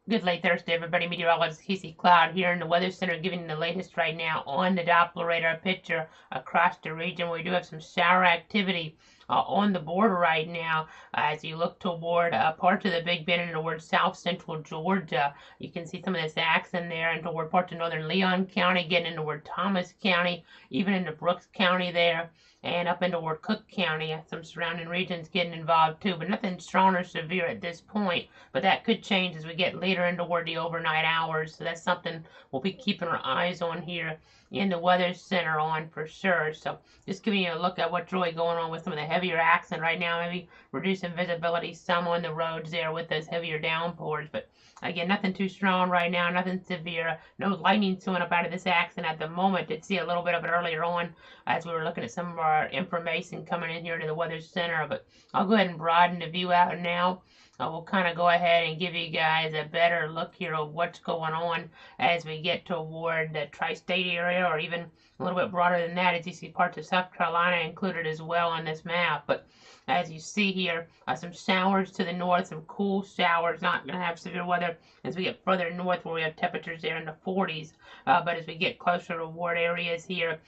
Good late Thursday, everybody. Meteorologist Casey Cloud here in the Weather Center giving you the latest right now on the Doppler radar picture across the region. We do have some shower activity on the border right now as you look toward parts of the Big Bend and toward south central Georgia. You can see some of this accent there and toward parts of northern Leon County, getting into toward Thomas County, even into Brooks County there and up into toward Cook County. Some surrounding regions getting involved too, but nothing strong or severe at this point. But that could change as we get later into the overnight hours. So that's something we'll be keeping our eyes on here in the Weather Center on for sure. So just giving you a look at what's really going on with some of the heavier accent right now. Maybe reducing visibility some on the roads there with those heavier downpours. But again, nothing too strong right now, nothing severe. No lightning showing up out of this accent at the moment. Did see a little bit of it earlier on as we were looking at some of our information coming in here to the Weather Center. But I'll go ahead and broaden the view out now. We'll kind of go ahead and give you guys a better look here of what's going on as we get toward the tri-state area, or even a little bit broader than that, as you see parts of South Carolina included as well on this map. But as you see here, some showers to the north, some cool showers, not going to have severe weather as we get further north where we have temperatures there in the 40s. But as we get closer to ward areas here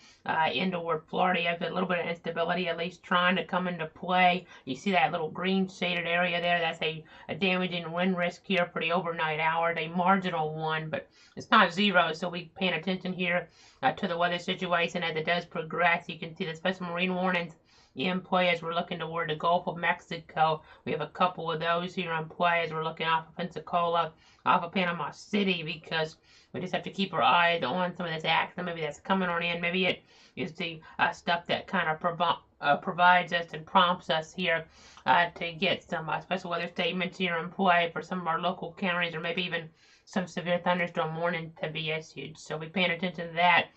into ward Florida, you have a little bit of instability at least trying to come into play. You see that little green shaded area there, that's a damaging wind risk here for the overnight hours, a marginal one, but it's not zero, so we're paying attention here to the weather situation as it does progress. You can see the special marine warnings in play as we're looking toward the Gulf of Mexico. We have a couple of those here in play as we're looking off of Pensacola, off of Panama City, because we just have to keep our eyes on some of this action. Maybe that's coming on in. Maybe it is the stuff that kind of provides us and prompts us here to get some special weather statements here in play for some of our local counties, or maybe even some severe thunderstorm warning to be issued. So we're paying attention to that.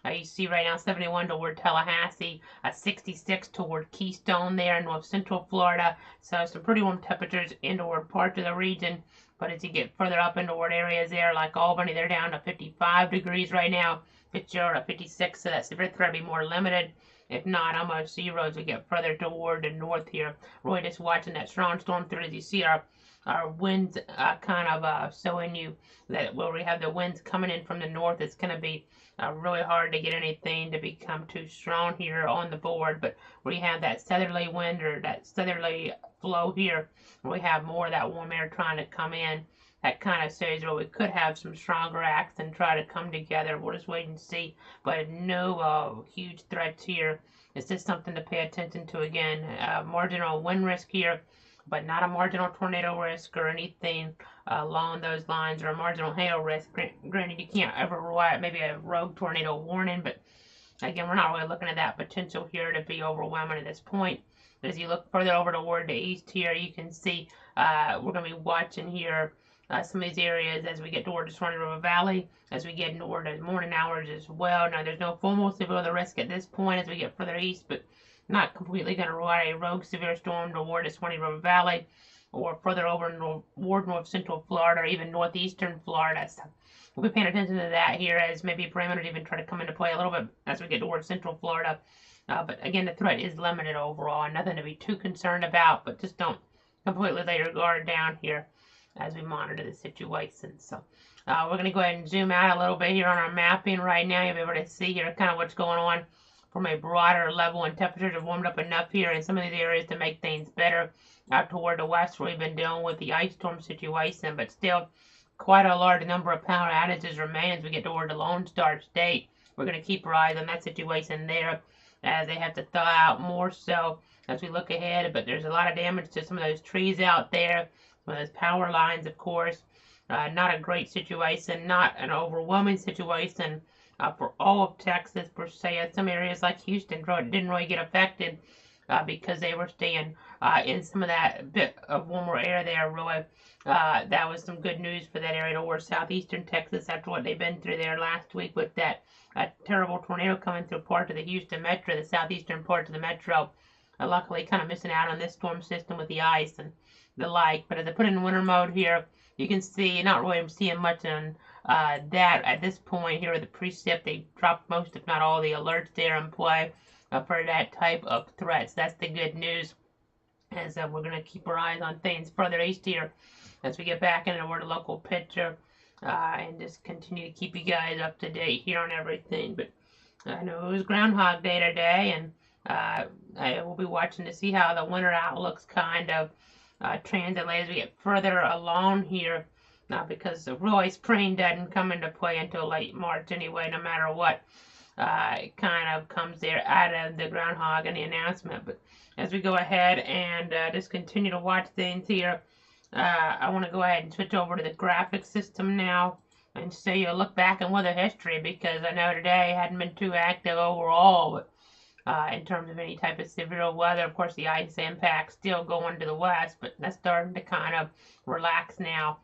You see right now 71 toward Tallahassee, 66 toward Keystone there in north central Florida. So some pretty warm temperatures in toward parts of the region. But as you get further up into toward areas there like Albany, they're down to 55 degrees right now. Fitzgerald at 56, so that severe threat will be more limited. If not, almost zero as we get further toward the north here. Really just watching that strong storm through as you see our winds kind of showing you that where we have the winds coming in from the north, it's going to be really hard to get anything to become too strong here on the board. But we have that southerly wind or that southerly flow here, we have more of that warm air trying to come in. That kind of shows where we could have some stronger acts and try to come together. We'll just wait and see. But no huge threats here. It's just something to pay attention to again. Marginal wind risk here, but not a marginal tornado risk or anything along those lines, or a marginal hail risk. Granted, you can't ever rule out maybe a rogue tornado warning, but again, we're not really looking at that potential here to be overwhelming at this point. But as you look further over toward the east here, you can see we're going to be watching here some of these areas as we get toward the Swanee River Valley, as we get toward the morning hours as well. Now, there's no formal severe weather risk at this point as we get further east, but not completely going to rule out a rogue severe storm toward the Swanee River Valley or further over toward north central Florida or even northeastern Florida. So we'll be paying attention to that here as maybe parameters even try to come into play a little bit as we get towards central Florida. But again, the threat is limited overall, and nothing to be too concerned about, but just don't completely lay your guard down here as we monitor the situation. So we're going to go ahead and zoom out a little bit here on our mapping right now. You'll be able to see here kind of what's going on from a broader level, and temperatures have warmed up enough here in some of these areas to make things better out toward the west where we've been dealing with the ice storm situation, but still quite a large number of power outages remain as we get toward the Lone Star State. We're going to keep our eyes on that situation there as they have to thaw out more so as we look ahead, but there's a lot of damage to some of those trees out there, some of those power lines, of course. Not a great situation, not an overwhelming situation for all of Texas per se. Some areas like Houston didn't really get affected because they were staying in some of that bit of warmer air there. Really, that was some good news for that area toward southeastern Texas after what they've been through there last week with that terrible tornado coming through part of the Houston metro, the southeastern part of the metro. Luckily, kind of missing out on this storm system with the ice and the like. But as I put it in winter mode here, you can see not really seeing much on that at this point here with the precip. They dropped most, if not all, the alerts there in play for that type of threats. That's the good news, as we're going to keep our eyes on things further east here as we get back into the local picture, and just continue to keep you guys up to date here on everything. But I know it was Groundhog Day today, and I will be watching to see how the winter outlook's kind of translate as we get further along here, because the Roy spring doesn't come into play until late March anyway, no matter what. It kind of comes there out of the groundhog and the announcement. But as we go ahead and just continue to watch things here, I want to go ahead and switch over to the graphic system now and show you a look back in weather history, because I know today hadn't been too active overall, but in terms of any type of severe weather. Of course, the ice impact still going to the west, but that's starting to kind of relax now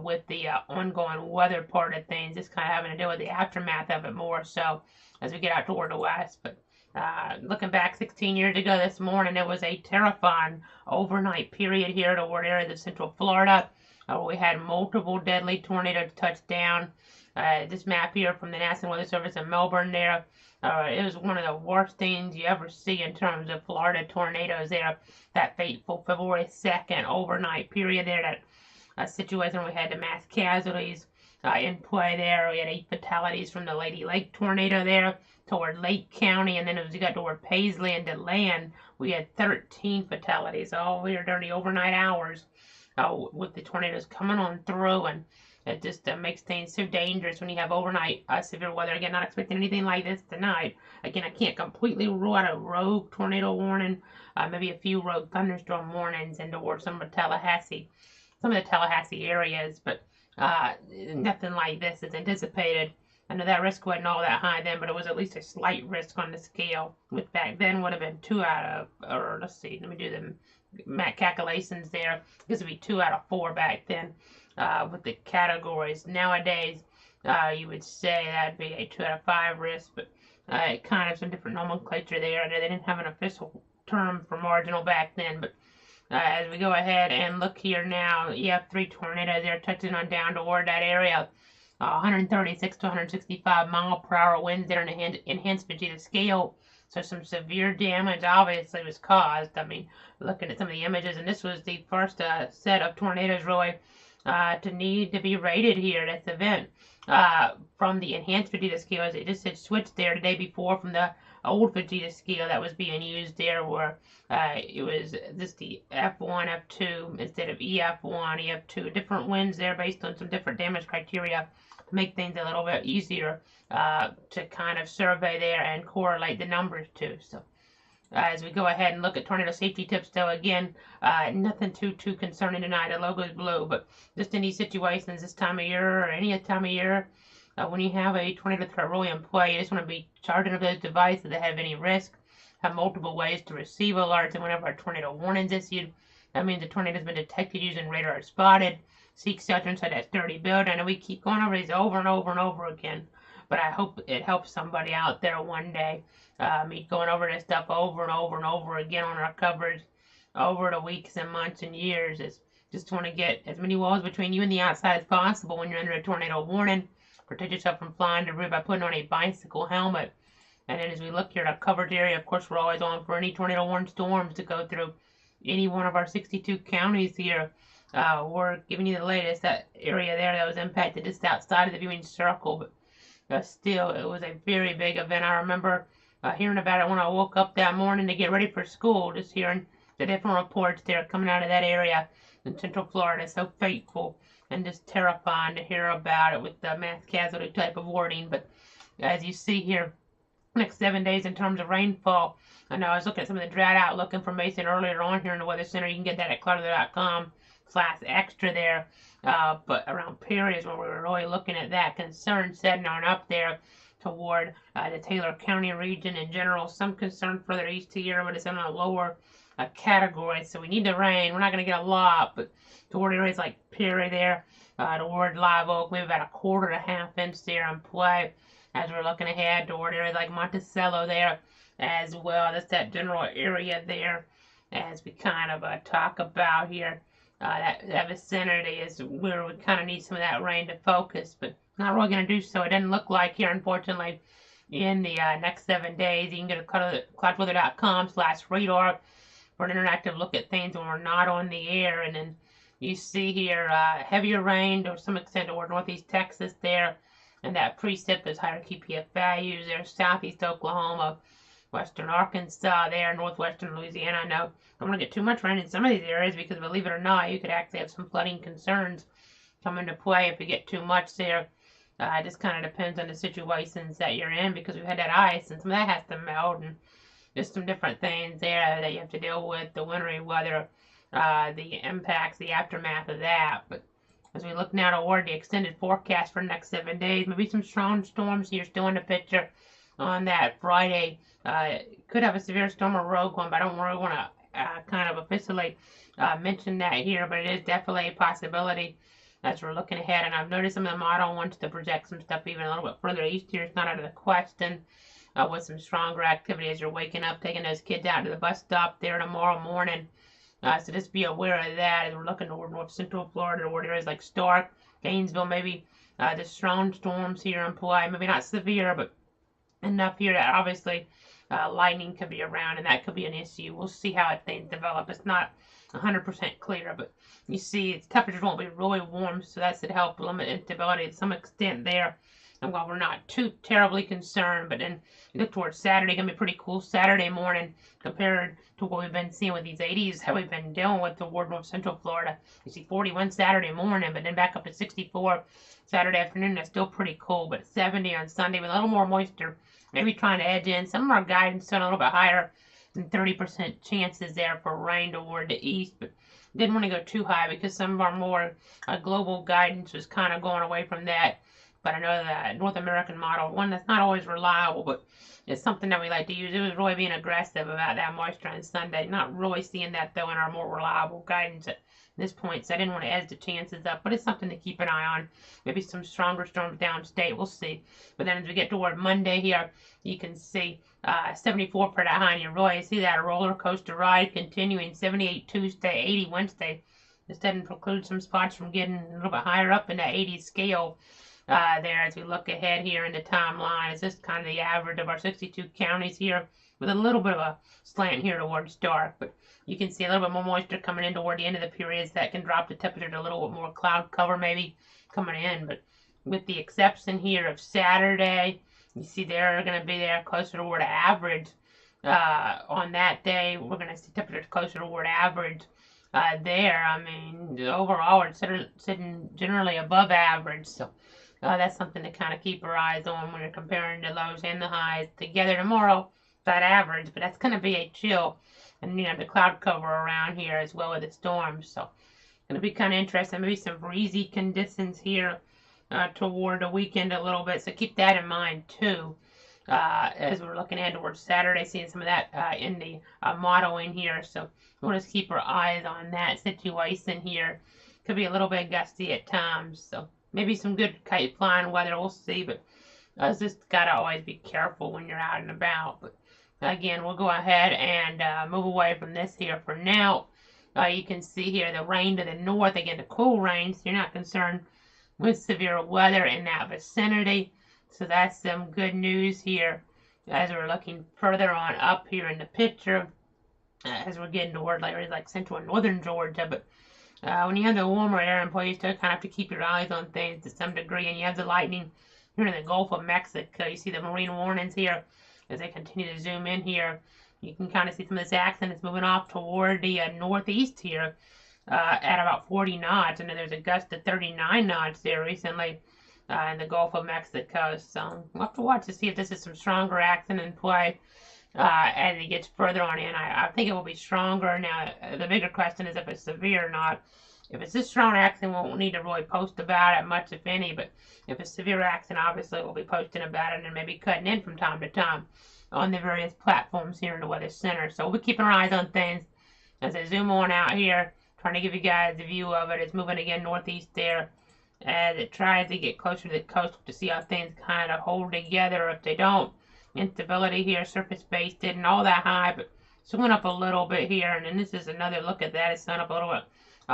with the ongoing weather part of things. Just kind of having to deal with the aftermath of it more so as we get out toward the west. But looking back 16 years ago this morning, it was a terrifying overnight period here toward areas of central Florida. We had multiple deadly tornadoes touch down. This map here from the National Weather Service in Melbourne there, it was one of the worst things you ever see in terms of Florida tornadoes there. That fateful February 2nd overnight period there, that situation we had the mass casualties in play there. We had 8 fatalities from the Lady Lake tornado there toward Lake County, and then as we got toward Paisley and DeLand, we had 13 fatalities all here during the overnight hours with the tornadoes coming on through. And it just makes things so dangerous when you have overnight severe weather. Again, not expecting anything like this tonight. Again, I can't completely rule out a rogue tornado warning, maybe a few rogue thunderstorm warnings and towards some of the Tallahassee areas, but nothing like this is anticipated. I know that risk wasn't all that high then, but it was at least a slight risk on the scale, which back then would have been 2 out of, or let's see, let me do the calculations there. This would be 2 out of 4 back then with the categories. Nowadays, you would say that'd be a 2 out of 5 risk, but kind of some different nomenclature there. I know they didn't have an official term for marginal back then, but as we go ahead and look here now, you have 3 tornadoes there touching on down toward that area. 136 to 165 mile per hour winds there in the enhanced Vegeta scale. So some severe damage obviously was caused. I mean, looking at some of the images, and this was the first set of tornadoes really to need to be rated here at this event from the enhanced Vegeta scale, as it just had switched there the day before from the old Vegeta scale that was being used there, where it was just the F1, F2 instead of EF1, EF2, different winds there based on some different damage criteria to make things a little bit easier to kind of survey there and correlate the numbers to. So as we go ahead and look at tornado safety tips, though, again, nothing too concerning tonight. The logo is blue, but just in these situations this time of year or any time of year, when you have a tornado threat really in play, you just want to be charging of those devices that have any risk, have multiple ways to receive alerts, and whenever a tornado warning is issued, that means the tornado has been detected using radar or spotted. Seek shelter inside that sturdy building. And we keep going over these over and over and over again, but I hope it helps somebody out there one day. Me going over this stuff over and over and over again on our coverage over the weeks and months and years is just want to get as many walls between you and the outside as possible when you're under a tornado warning. Protect yourself from flying debris by putting on a bicycle helmet. And then as we look here at our coverage area, of course, we're always on for any tornado warning storms to go through any one of our 62 counties here. We're giving you the latest. That area there that was impacted just outside of the viewing circle, but still, it was a very big event. I remember hearing about it when I woke up that morning to get ready for school, just hearing the different reports there coming out of that area in Central Florida. So fateful and just terrifying to hear about it with the mass casualty type of wording. But as you see here, next 7 days in terms of rainfall, I know I was looking at some of the drought outlook information earlier on here in the Weather Center. You can get that at cloudweather.com/extra there. But around periods when we were really looking at that, concern setting on up there toward the Taylor County region in general. Some concern further east here, but it's in a lower category. So we need the rain. We're not going to get a lot, but toward areas like Perry there, toward Live Oak, maybe about 1/4 to 1/2 inch there in play. As we're looking ahead toward areas like Monticello there as well. That's that general area there as we kind of talk about here. That vicinity is where we kind of need some of that rain to focus, but not really going to do so. It doesn't look like here, unfortunately, in the next 7 days. You can go to cloudweather.com/radar for an interactive look at things when we're not on the air, and then You see here heavier rain to some extent toward northeast Texas there, and that precip those higher QPF values there, southeast Oklahoma, western Arkansas there, northwestern Louisiana. I know don't want to get too much rain in some of these areas because believe it or not, you could actually have some flooding concerns come into play if you get too much there. It just kind of depends on the situations that you're in because we've had that ice and some of that has to melt and just some different things there that you have to deal with, the wintry weather, the impacts, the aftermath of that. But as we look now toward the extended forecast for the next 7 days, maybe some strong storms here still in the picture on that Friday. Could have a severe storm or rogue one, but I don't really want to kind of officially mention that here, but it is definitely a possibility as we're looking ahead. And I've noticed some of the model wants to project some stuff even a little bit further east here. It's not out of the question with some stronger activity as you're waking up, taking those kids out to the bus stop there tomorrow morning. So just be aware of that as we're looking toward north central Florida, toward areas like Stark, Gainesville, maybe the strong storms here in play. Maybe not severe, but enough here that obviously lightning could be around, and that could be an issue. We'll see how things develop. It's not 100% clear, but you see temperatures won't be really warm, so that should help limit instability to some extent there. And while we're not too terribly concerned, but then you look towards Saturday, gonna be pretty cool Saturday morning compared to what we've been seeing with these 80s that we've been dealing with toward north central Florida. You see 41 Saturday morning, but then back up to 64 Saturday afternoon. That's still pretty cool, but 70 on Sunday with a little more moisture. Maybe trying to edge in. Some of our guidance on a little bit higher than 30% chances there for rain toward the east, but didn't want to go too high because some of our more global guidance was kind of going away from that. But I know that North American model, one that's not always reliable, but it's something that we like to use. It was really being aggressive about that moisture on Sunday. Not really seeing that, though, in our more reliable guidance at this point, so I didn't want to edge the chances up. But it's something to keep an eye on. Maybe some stronger storms downstate. We'll see. But then as we get toward Monday here, you can see 74 for that high, and you really see that roller coaster ride continuing. 78 Tuesday, 80 Wednesday. This doesn't preclude some spots from getting a little bit higher up in that 80 scale. There as we look ahead here in the timeline. It's just kind of the average of our 62 counties here with a little bit of a slant here towards dark, but you can see a little bit more moisture coming in toward the end of the periods that can drop the temperature to a little bit more cloud cover maybe coming in, but with the exception here of Saturday, you see they're going to be there closer toward average. On that day, we're going to see temperatures closer toward average there. I mean, overall, it's sitting generally above average, so that's something to kind of keep our eyes on when you're comparing the lows and the highs together tomorrow. That average, but that's going to be a chill, and you know the cloud cover around here as well with the storms. So going to be kind of interesting. Maybe some breezy conditions here toward the weekend a little bit. So keep that in mind too. As we're looking ahead towards Saturday, seeing some of that in the modeling here. So we'll just keep our eyes on that situation here. Could be a little bit gusty at times. So maybe some good kite flying weather. We'll see, but just gotta always be careful when you're out and about. But again, we'll go ahead and move away from this here for now. You can see here the rain to the north. Again, the cool rain, so you're not concerned with severe weather in that vicinity. So that's some good news here as we're looking further on up here in the picture as we're getting toward areas like central and northern Georgia. But when you have the warmer air in place, you still kind of have to keep your eyes on things to some degree. And you have the lightning here in the Gulf of Mexico. You see the marine warnings here as they continue to zoom in here. You can kind of see some of this accent is moving off toward the northeast here at about 40 knots. And then there's a gust of 39 knots there recently in the Gulf of Mexico. So we'll have to watch to see if this is some stronger accent in play as it gets further on in. I think it will be stronger. Now, the bigger question is if it's severe or not. If it's a strong accent, we won't need to really post about it much, if any. But if it's severe accent, obviously we'll be posting about it and maybe cutting in from time to time on the various platforms here in the Weather Center. So we'll be keeping our eyes on things as I zoom on out here, trying to give you guys a view of it. It's moving again northeast there as it tries to get closer to the coast to see how things kind of hold together. If they don't, instability here, surface-based, isn't all that high, but it's going up a little bit here. And then this is another look at that. It's going up a little bit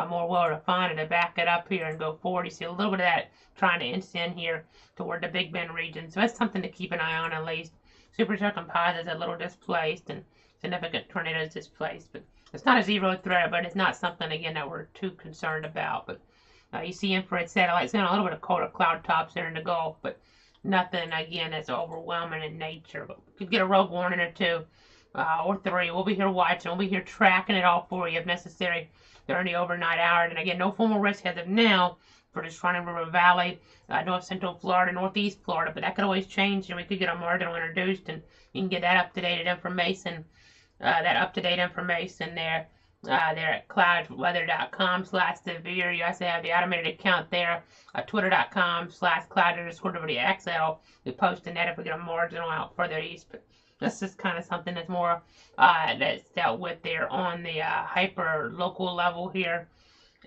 more well refined, and to back it up here and go forward. You see a little bit of that trying to inch in here toward the Big Bend region. So that's something to keep an eye on at least. Super composites a little displaced and significant tornadoes displaced. But It's not a zero threat, but it's not something, again, that we're too concerned about. But you see infrared satellites and a little bit of colder cloud tops there in the Gulf, but nothing, again, that's overwhelming in nature. But you could get a rogue warning or two, or three. We'll be here watching. We'll be here tracking it all for you if necessary during the overnight hours. And again, no formal risk as of now for this Running River Valley, North Central Florida, Northeast Florida, but that could always change, and we could get a marginal introduced, and you can get that up-to-date information there. There at cloudweather.com/severe. You also have the automated account there, twitter.com/cloud_WXL. We posting that if we get a marginal out further east. But that's just kind of something that's more that's dealt with there on the hyper local level here,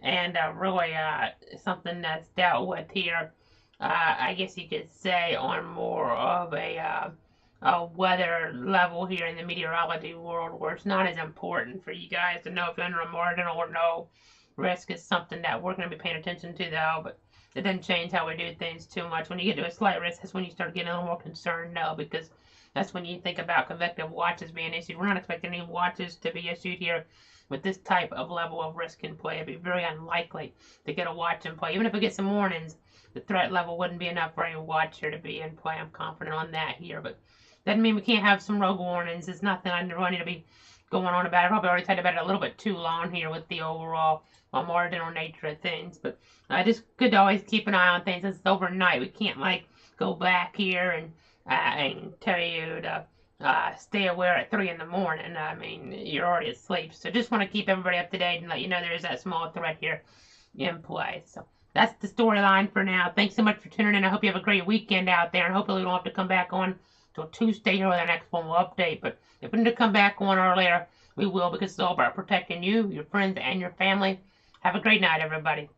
and really something that's dealt with here. I guess you could say on more of a weather level here in the meteorology world, where it's not as important for you guys to know if you're under a marginal or no risk. Is something that we're going to be paying attention to, though, but it doesn't change how we do things too much. When you get to a slight risk, that's when you start getting a little more concerned, though, because that's when you think about convective watches being issued. We're not expecting any watches to be issued here with this type of level of risk in play. It'd be very unlikely to get a watch in play. Even if we get some warnings, the threat level wouldn't be enough for any watch here to be in play. I'm confident on that here, but doesn't mean we can't have some rogue warnings. It's nothing I need to be going on about. I probably already talked about it a little bit too long here with the overall marginal nature of things. But just good to always keep an eye on things. It's overnight. We can't like go back here and tell you to stay aware at 3 in the morning. I mean, you're already asleep. So just want to keep everybody up to date and let you know there's that small threat here in play. So that's the storyline for now. Thanks so much for tuning in. I hope you have a great weekend out there, and hopefully we don't have to come back on till Tuesday here with our next formal update. But if we need to come back on earlier, we will, because it's all about protecting you, your friends, and your family. Have a great night, everybody.